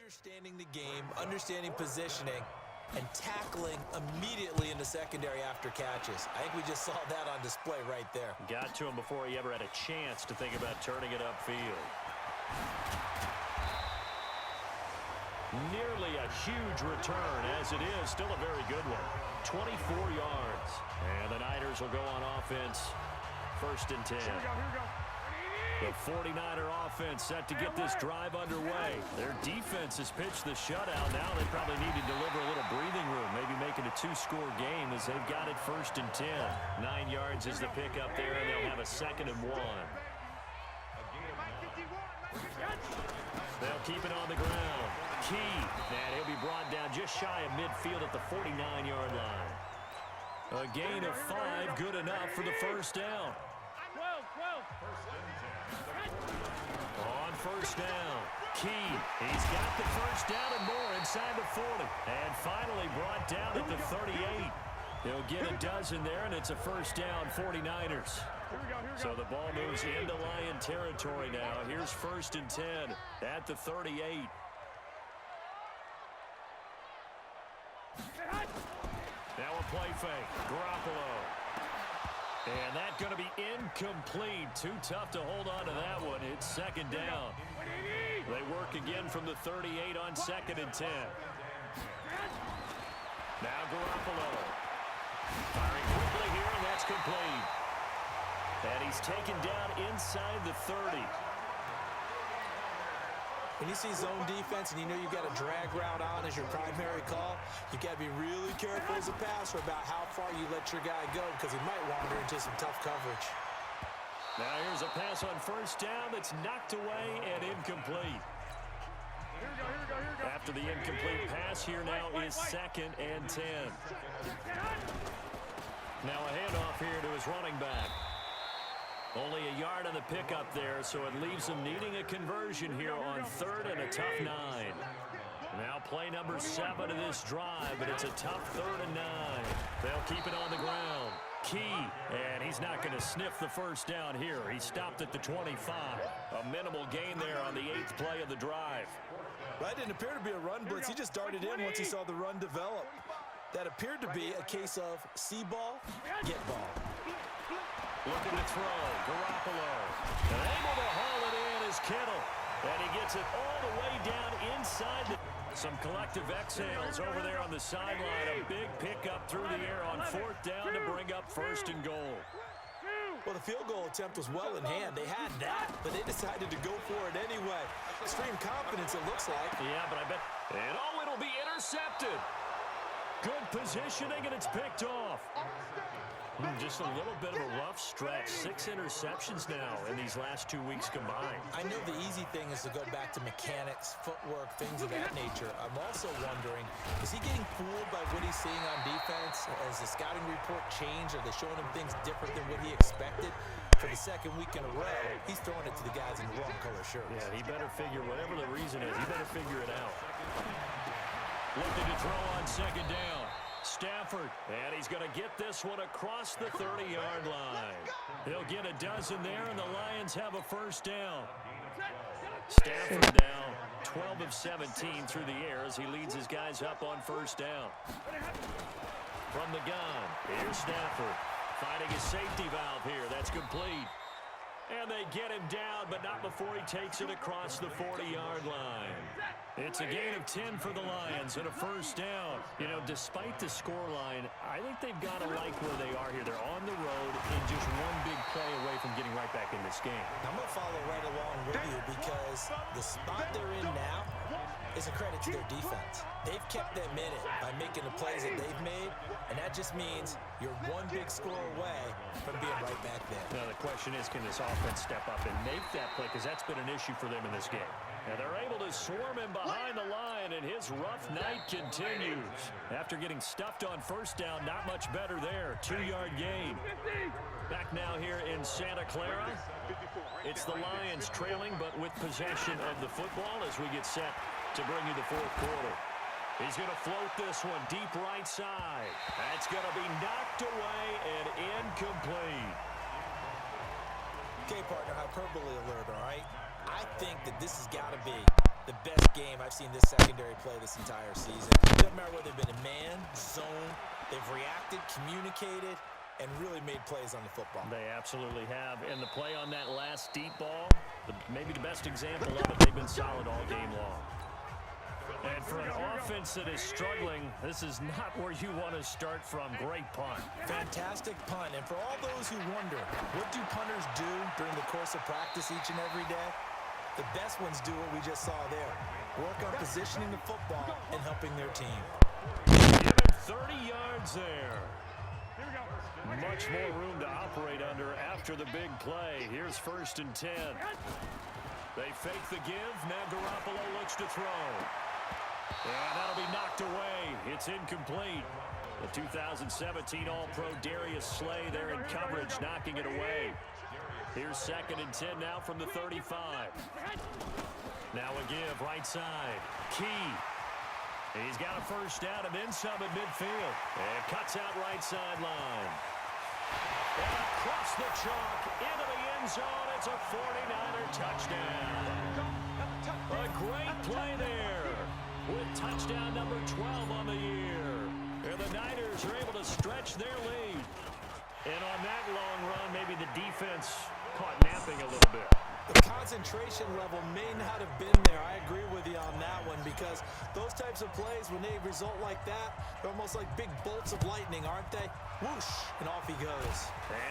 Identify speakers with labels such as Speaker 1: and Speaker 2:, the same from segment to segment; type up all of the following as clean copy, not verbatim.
Speaker 1: understanding the game, understanding positioning, and tackling immediately in the secondary after catches. I think we just saw that on display right there.
Speaker 2: Got to him before he ever had a chance to think about turning it upfield. Nearly a huge return, as it is. Still a very good one. 24 yards. And the Niners will go on offense. 1st and 10.
Speaker 3: Here we go.
Speaker 2: The 49er offense set to get this drive underway. Their defense has pitched the shutout. Now they probably need to deliver a little breathing room, maybe make it a 2-score game as they've got it 1st and 10. 9 yards is the pickup there, and they'll have a 2nd and 1. They'll keep it on the ground. Key, and he'll be brought down just shy of midfield at the 49-yard line. A gain of 5, good enough for the 1st down.
Speaker 3: 12.
Speaker 2: On 1st down, Key. He's got the 1st down and more inside the 40. And finally brought down at the 38. He'll get a dozen there, and it's a 1st down, 49ers. So the ball moves into Lion territory now. Here's 1st and 10 at the 38. Now a play fake. Garoppolo. And that's going to be incomplete. Too tough to hold on to that one. It's 2nd down. They work again from the 38 on 2nd and 10. Now Garoppolo. Firing quickly here, and that's complete. And he's taken down inside the 30.
Speaker 1: When you see zone defense and you know you've got a drag route on as your primary call, you got to be really careful as a passer about how far you let your guy go because he might wander into some tough coverage.
Speaker 2: Now here's a pass on 1st down that's knocked away and incomplete.
Speaker 3: Here we go.
Speaker 2: After the incomplete pass, here now is 2nd and 10. Now a handoff here to his running back. Only a yard on the pickup there, so it leaves him needing a conversion here on 3rd and a tough 9. Now play number 7 of this drive, but it's a tough 3rd and 9. They'll keep it on the ground. Key, and he's not going to sniff the 1st down here. He stopped at the 25. A minimal gain there on the 8th play of the drive.
Speaker 1: That didn't appear to be a run blitz. He just darted in once he saw the run develop. That appeared to be a case of see ball, get ball.
Speaker 2: Looking to throw, Garoppolo. And able to haul it in is Kittle. And he gets it all the way down inside. Some collective exhales over there on the sideline. A big pickup through the air on 4th down to bring up 1st and goal.
Speaker 1: Well, the field goal attempt was well in hand. They had that, but they decided to go for it anyway. Extreme confidence, it looks like.
Speaker 2: Yeah, but I bet. And it'll be intercepted. Good positioning, and it's picked off. Just a little bit of a rough stretch. 6 interceptions now in these last 2 weeks combined.
Speaker 1: I know the easy thing is to go back to mechanics, footwork, things of that nature. I'm also wondering, is he getting fooled by what he's seeing on defense? Has the scouting report changed? Are they showing him things different than what he expected? For the 2nd week in a row, he's throwing it to the guys in the wrong color shirts.
Speaker 2: Yeah, he better figure, whatever the reason is, he better figure it out. Looking to throw on 2nd down. Stafford, and he's going to get this one across the 30-yard line. He'll get a dozen there, and the Lions have a 1st down. Stafford now 12 of 17 through the air as he leads his guys up on 1st down. From the gun, here's Stafford. Finding his safety valve here. That's complete. And they get him down, but not before he takes it across the 40-yard line. It's a gain of 10 for the Lions and a 1st down. You know, despite the scoreline, I think they've got to like where they are here. They're on the road and just one big play away from getting right back in this game.
Speaker 1: I'm going to follow right along with you because the spot they're in now is a credit to their defense. They've kept them in it by making the plays that they've made, and that just means you're one big score away from being right back there.
Speaker 2: Now the question is, can this offense step up and make that play? Because that's been an issue for them in this game. And they're able to swarm him behind the line, and his rough night continues. After getting stuffed on 1st down, not much better there. 2-yard gain. Back now here in Santa Clara. It's the Lions trailing, but with possession of the football as we get set to bring you the 4th quarter. He's going to float this one deep right side. That's going to be knocked away and incomplete.
Speaker 1: Okay, partner, hyperbole alert, all right? I I think that this has got to be the best game I've seen this secondary play this entire season. It doesn't matter whether they've been in man, zone, they've reacted, communicated, and really made plays on the football.
Speaker 2: They absolutely have. And the play on that last deep ball, maybe the best example of it, they've been solid all game long. And for an offense that is struggling, this is not where you want to start from. Great punt.
Speaker 1: Fantastic punt. And for all those who wonder, what do punters do during the course of practice each and every day? The best ones do what we just saw there. Work on positioning the football and helping their team.
Speaker 2: Give him 30 yards there. Much more room to operate under after the big play. Here's 1st and 10. They fake the give. Now Garoppolo looks to throw. And that'll be knocked away. It's incomplete. The 2017 All-Pro Darius Slay there in coverage, knocking it away. Here's 2nd and 10 now from the 35. Now a give, right side. Key. He's got a first down and then some at midfield. And cuts out right sideline. And across the chalk, into the end zone. It's a 49er touchdown. A great play there, with touchdown number 12 on the year. And the Niners are able to stretch their lead. And on that long run, maybe the defense caught napping a little bit.
Speaker 1: The concentration level may not have been there. I agree with you on that one, because those types of plays, when they result like that, they're almost like big bolts of lightning, aren't they? Whoosh, and off he goes.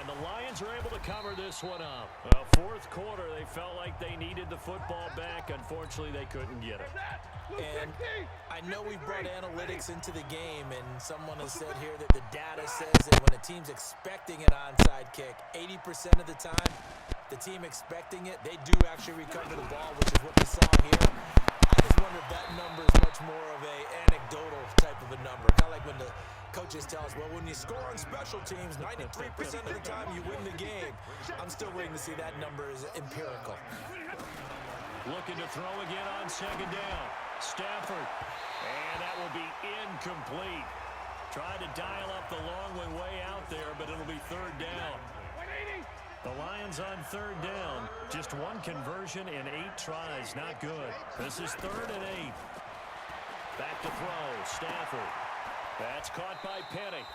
Speaker 2: And the Lions are able to cover this one up. Fourth quarter, they felt like they needed the football back. Unfortunately, they couldn't get it.
Speaker 1: And I know we brought analytics into the game, and someone has said here that the data says that when a team's expecting an onside kick, 80% of the time, the team expecting it, they do actually recover the ball, which is what we saw here. I just wonder if that number is much more of a anecdotal type of a number. Kind of like when the coaches tell us, well, when you score on special teams, 93% of the time you win the game. I'm still waiting to see that number is empirical.
Speaker 2: Looking to throw again on 2nd down. Stafford. And that will be incomplete. Tried to dial up the long one way out there, but it'll be 3rd down. The Lions on 3rd down. Just one conversion in 8 tries. Not good. This is 3rd and 8. Back to throw. Stafford. That's caught by Penny.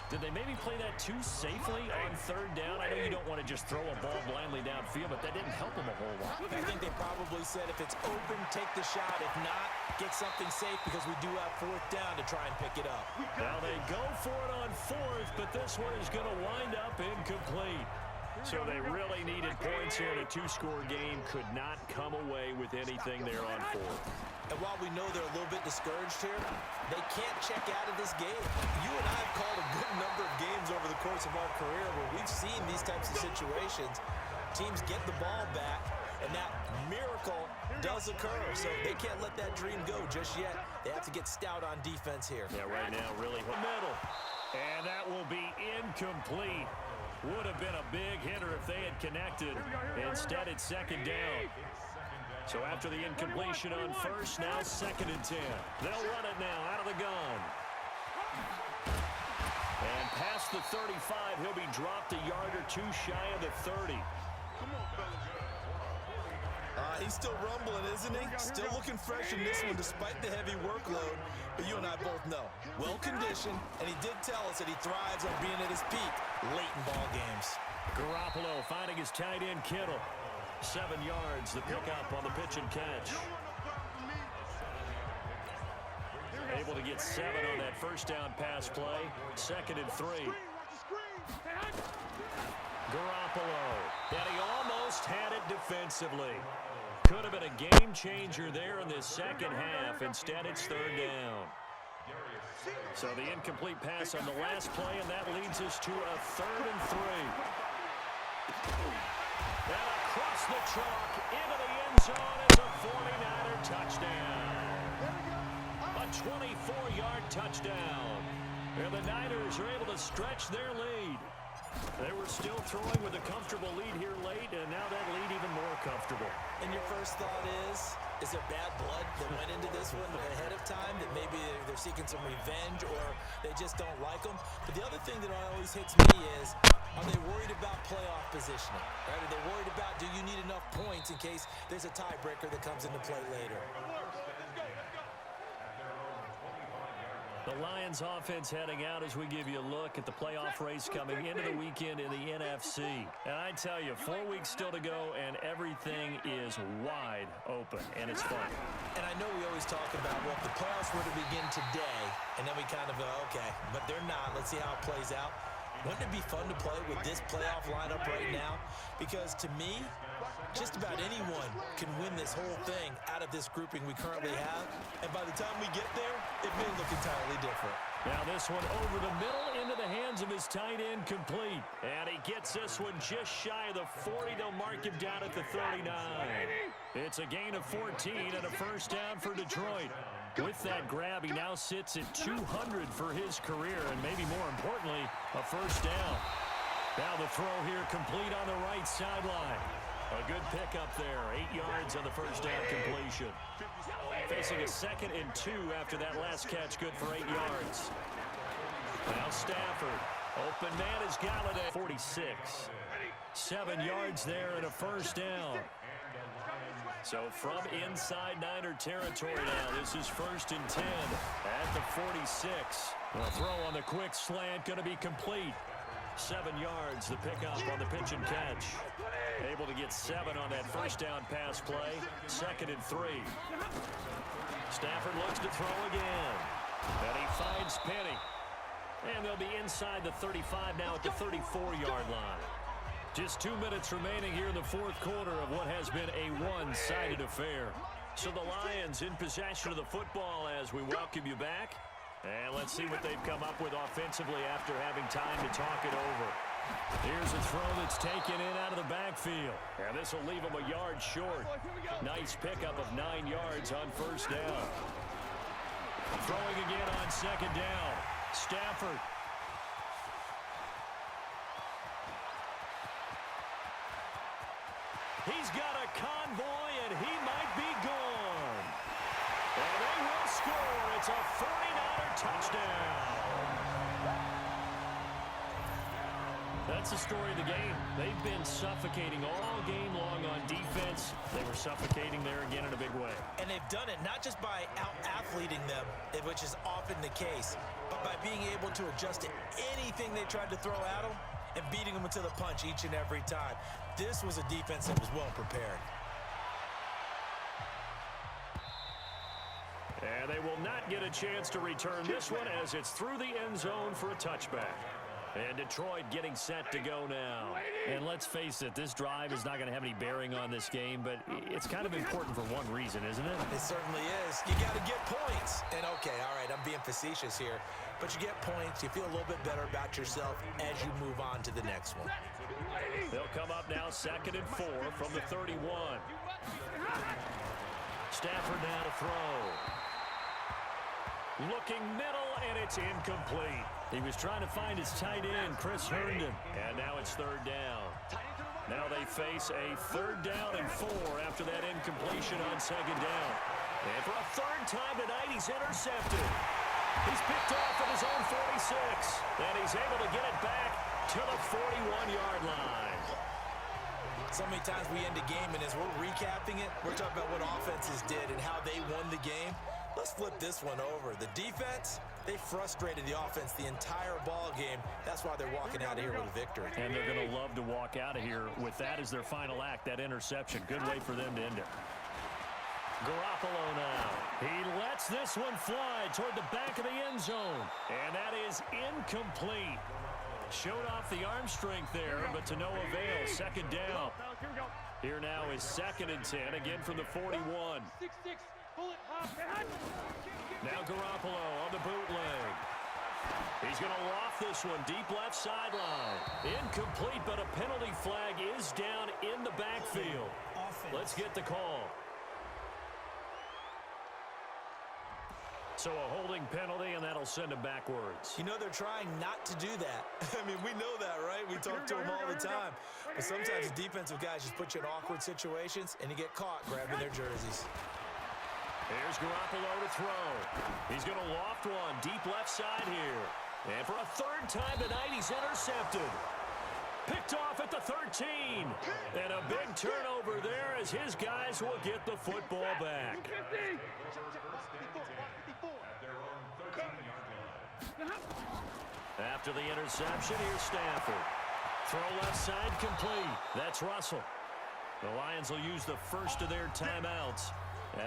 Speaker 2: Did they maybe play that too safely on 3rd down? I know you don't want to just throw a ball blindly downfield, but that didn't help them a whole lot.
Speaker 1: I think they probably said if it's open, take the shot. If not, get something safe, because we do have 4th down to try and pick it up.
Speaker 2: Now they go for it on 4th, but this one is going to wind up incomplete. So they really needed points here in a 2-score game. Could not come away with anything there on 4th.
Speaker 1: And while we know they're a little bit discouraged here, they can't check out of this game. You and I have called a good number of games over the course of our career where we've seen these types of situations. Teams get the ball back, and that miracle does occur. So they can't let that dream go just yet. They have to get stout on defense here.
Speaker 2: Yeah, right now, really middle. And that will be incomplete. Would have been a big hitter if they had connected. Instead, it's 2nd down. So after the incompletion on 1st, now 2nd and 10. They'll run it now out of the gun. And past the 35, he'll be dropped a yard or 2 shy of the 30.
Speaker 1: He's still rumbling, isn't he? Still looking fresh in this one despite the heavy workload. But you and I both know, well-conditioned, and he did tell us that he thrives on being at his peak late in ball games.
Speaker 2: Garoppolo finding his tight end Kittle. 7 yards, the pickup on the pitch and catch. Able to get 7 on that 1st down pass play. 2nd and 3. Garoppolo. And he almost had it defensively. Could have been a game changer there in this 2nd half. Instead, it's 3rd down. So the incomplete pass on the last play, and that leads us to a 3rd and 3. And across the chalk into the end zone is a 49er touchdown. A 24-yard touchdown. And the Niners are able to stretch their lead. They were still throwing with a comfortable lead here late, and now that lead even more comfortable.
Speaker 1: And your first thought is there bad blood that went into this one ahead of time, that maybe they're seeking some revenge or they just don't like them? But the other thing that always hits me is Are they worried about playoff positioning? Right? Are they worried about, do you need enough points in case there's a tiebreaker that comes into play later?
Speaker 2: The Lions offense heading out as we give you a look at the playoff race coming into the weekend in the NFC. And I tell you, 4 weeks still to go, and everything is wide open, and it's fun.
Speaker 1: And I know we always talk about, well, if the playoffs were to begin today, and then we kind of go, okay, but they're not. Let's see how it plays out. Wouldn't it be fun to play with this playoff lineup right now? Because to me, just about anyone can win this whole thing out of this grouping we currently have. And by the time we get there, it may look entirely different.
Speaker 2: Now this one over the middle into the hands of his tight end, complete. And he gets this one just shy of the 40. They'll mark him down at the 39. It's a gain of 14 and a first down for Detroit. With that grab, he now sits at 200 for his career, and maybe more importantly, a first down. Now the throw here complete on the right sideline. A good pickup there, 8 yards on the first down completion. Facing a 2nd and 2 after that last catch, good for 8 yards. Now Stafford, open man is Galladay, 46. 7 yards there and a first down. So from inside Niner territory now, this is 1st and 10 at the 46. The throw on the quick slant going to be complete. 7 yards, the pickup on the pitch and catch. Able to get 7 on that first down pass play. 2nd and 3. Stafford looks to throw again. And he finds Penny. And they'll be inside the 35 now at the 34-yard line. Just 2 minutes remaining here in the 4th quarter of what has been a one-sided affair. So the Lions in possession of the football as we welcome you back. And let's see what they've come up with offensively after having time to talk it over. Here's a throw that's taken in out of the backfield. And this will leave him a yard short. Nice pickup of 9 yards on first down. Throwing again on 2nd down. Stafford. He's got a convoy, and he might be gone. And they will score. It's a 49er touchdown. That's the story of the game. They've been suffocating all game long on defense. They were suffocating there again in a big way.
Speaker 1: And they've done it not just by out-athleting them, which is often the case, but by being able to adjust to anything they tried to throw at them and beating them to the punch each and every time. This was a defense that was well prepared.
Speaker 2: And they will not get a chance to return this one as it's through the end zone for a touchback. And Detroit getting set to go now. And let's face it, this drive is not going to have any bearing on this game, but it's kind of important for one reason, isn't it?
Speaker 1: It certainly is. You got to get points. And okay, all right, I'm being facetious here, but you get points, you feel a little bit better about yourself as you move on to the next one.
Speaker 2: They'll come up now 2nd and 4 from the 31. Stafford now to throw. Looking middle, and it's incomplete. He was trying to find his tight end, Chris Herndon, and now it's 3rd down. Now they face a 3rd down and 4 after that incompletion on 2nd down. And for a 3rd time tonight, he's intercepted. He's picked off at his own 46, and he's able to get it back to the 41-yard line.
Speaker 1: So many times we end a game, and as we're recapping it, we're talking about what offenses did and how they won the game. Let's flip this one over. The defense, they frustrated the offense the entire ball game. That's why they're walking out of here with a victory.
Speaker 2: And they're going to love to walk out of here with that as their final act, that interception. Good way for them to end it. Garoppolo now. He lets this one fly toward the back of the end zone. And that is incomplete. Showed off the arm strength there, but to no avail. 2nd down. Here now is 2nd and 10, again from the 41. Now Garoppolo on the bootleg. He's going to loft this one deep left sideline. Incomplete, but a penalty flag is down in the backfield. Let's get the call. So a holding penalty, and that'll send him backwards.
Speaker 1: You know, they're trying not to do that. I mean, we know that, right? We talk to them all the time. But sometimes the defensive guys just put you in awkward situations, and you get caught grabbing their jerseys.
Speaker 2: Here's Garoppolo to throw. He's going to loft one deep left side here. And for a 3rd time tonight, he's intercepted. Picked off at the 13. And a big turnover there as his guys will get the football back. After the interception, here's Stafford. Throw left side complete. That's Russell. The Lions will use the first of their timeouts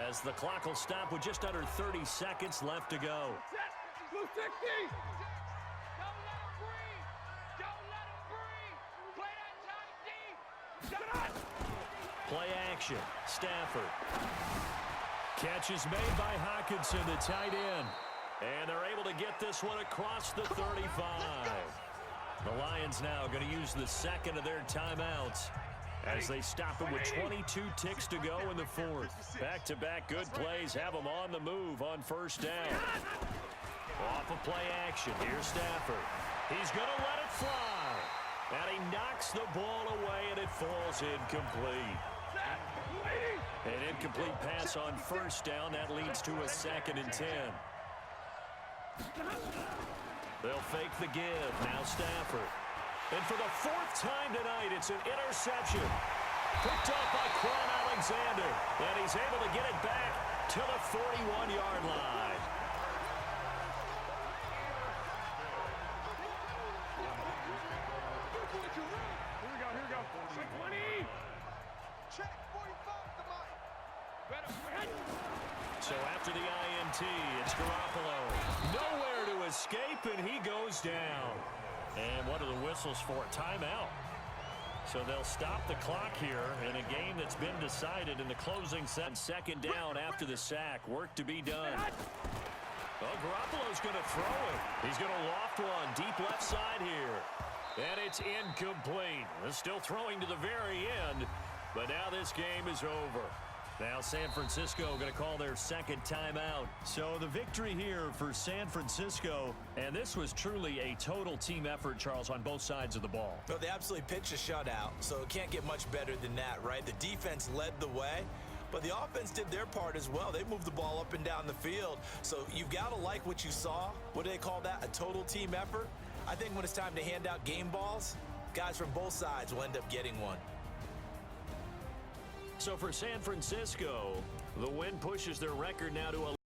Speaker 2: as the clock will stop with just under 30 seconds left to go.
Speaker 3: Blue 60. Don't let him breathe. Don't let him breathe. Play that tight deep.
Speaker 2: Play action. Stafford. Catch is made by Hockenson, the tight end. And they're able to get this one across the 35. The Lions now going to use the second of their timeouts as they stop it with 22 ticks to go in the fourth. Back-to-back good plays have them on the move on first down. Off of play action. Here's Stafford. He's going to let it fly. And he knocks the ball away, and it falls incomplete. An incomplete pass on first down. That leads to a 2nd and 10. They'll fake the give. Now Stafford. And for the 4th time tonight, it's an interception. Picked up by Quan Alexander. And he's able to get it back to the 41-yard line.
Speaker 3: Here we go. 20. Check 45 to Mike.
Speaker 2: So after the INT, it's Garoppolo. Nowhere to escape, and he goes down. And what are the whistles for? Timeout. So they'll stop the clock here in a game that's been decided in the closing set. 2nd down after the sack. Work to be done. Oh, Garoppolo's going to throw it. He's going to loft one deep left side here. And it's incomplete. They're still throwing to the very end, but now this game is over. Now San Francisco going to call their 2nd timeout. So the victory here for San Francisco, and this was truly a total team effort, Charles, on both sides of the ball.
Speaker 1: No, they absolutely pitched a shutout, so it can't get much better than that, right? The defense led the way, but the offense did their part as well. They moved the ball up and down the field, so you've got to like what you saw. What do they call that? A total team effort? I think when it's time to hand out game balls, guys from both sides will end up getting one.
Speaker 2: So for San Francisco, the win pushes their record now to